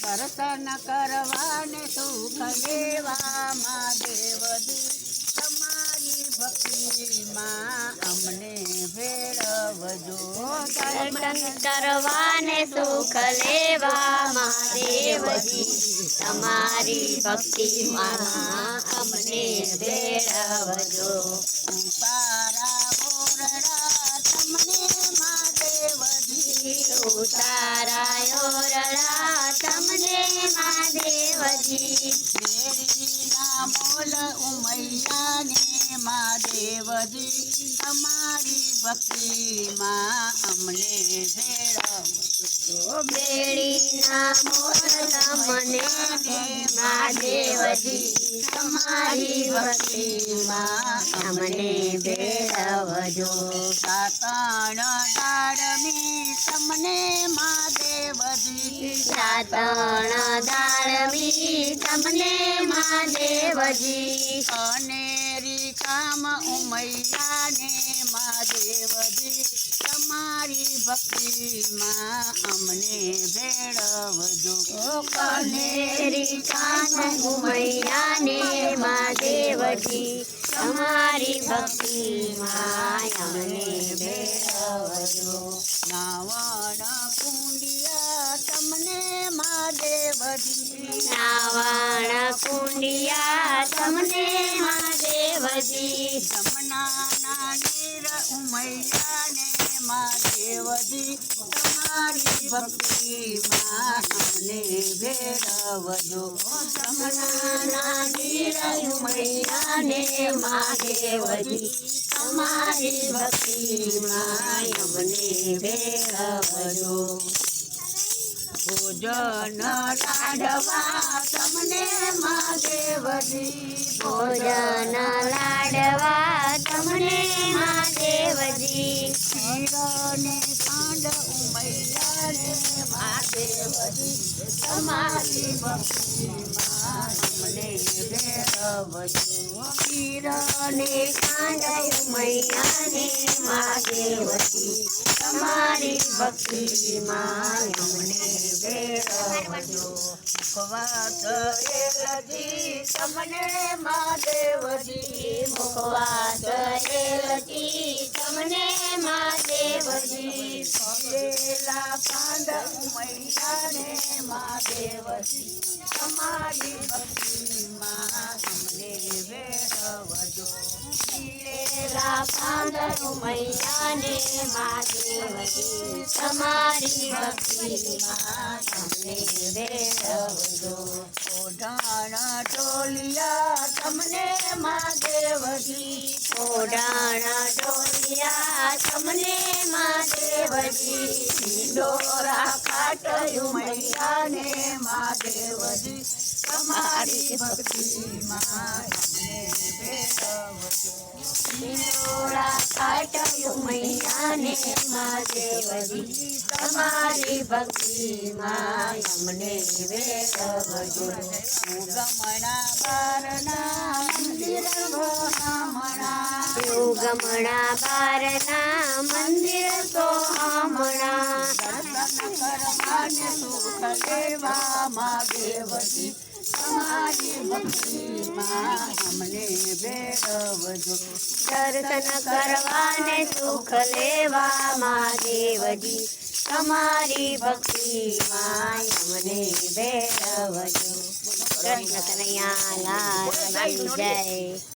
દર્શન કરવાને સુખ લેવા મહાદેવજી તમારી ભક્તિમાં અમને ભેળવજો દર્શન કરવાને સુખ લેવા મહાદેવજી તમારી ભક્તિમાં અમને ભેળવજો તારા ઓરડા તમને મહાદેવજી ઉતારા ઓરડા તમને મહાદેવજી શેરીના મોલ ઉમૈયાને મહાદેવજી તમારી ભક્તિમાં અમને ભેળવજો બેડીના મોર તમને મહાદેવજી તમારી ભક્તિમાં અમને ભેળવજો સાતણ દાડમી તમને મહાદેવજી સાતણ દાળમી તમને મહાદેવજી અનેરી કામ ઉમૈયાને મહાદેવજી તમારી ભક્તિમાં અમને ભેળવજો કનેરી કાન ઉમૈયાને મહાદેવજી તમારી ભક્તિમાં અમને ભેળવજો નાવણ કુંડિયા તમને મહાદેવજી નાવણ કુંડિયા તમને મહાદેવજી જમનાના નીર ઉમૈયાને મહાદેવજી તમારી ભક્તિમાં અમને ભેળવજો જમનાના નીર ઉમૈયાને મહાદેવજી તમારી ભક્તિમાં અમને ભેળવજો ભોજન લાડવા તમને મહાદેવજી ભોજન લાડવા તમને મહાદેવજી ક્ષીરને ખાંડ ઉમૈયાને મહાદેવજી તમારી ભક્તિમાં અમને ભેળવજો ક્ષીરને ખાંડ ઉમૈયાને મહાદેવજી તમારી ભક્તિમાં અમને ભેળવજો મુખવાસ એલજી તમને મહાદેવજી મુખવાસ એલજી તમને મહાદેવજી ખીરેલા કાંડ ઉમૈયાને મહાદેવજી તમારી ભક્તિમાં અમને ભેળવજો ખીરેલા કાંદ ઉમૈયાને મહાદેવજી તમારી ભક્તિમાં અમને ભેળવજો ઓઢાણા ટોલિયા તમને મહાદેવજી ઓઢાણા ઢોલિયા તમને મહાદેવજી ડોરા ખાટ ઉમૈયાને મહાદેવજી તમારી ભક્તિમાં અમને ભેળવજો હિંડોળા ખાટ ઉમૈયાને મહાદેવજી તમારી ભક્તિમાં અમને ભેળવજો ગમણા બારના મંદિર ગમણા ગમણા બારના મંદિર સોહામણા દર્શન કરવાને સુખ લેવા મહાદેવજી તમારી ભક્તિમાં અમને ભેળવજો દર્શન કરવાને સુખ લેવા મહાદેવજી તમારી ભક્તિમાં અમને ભેળવજો કૃષ્ણ કનૈયા લાલ જય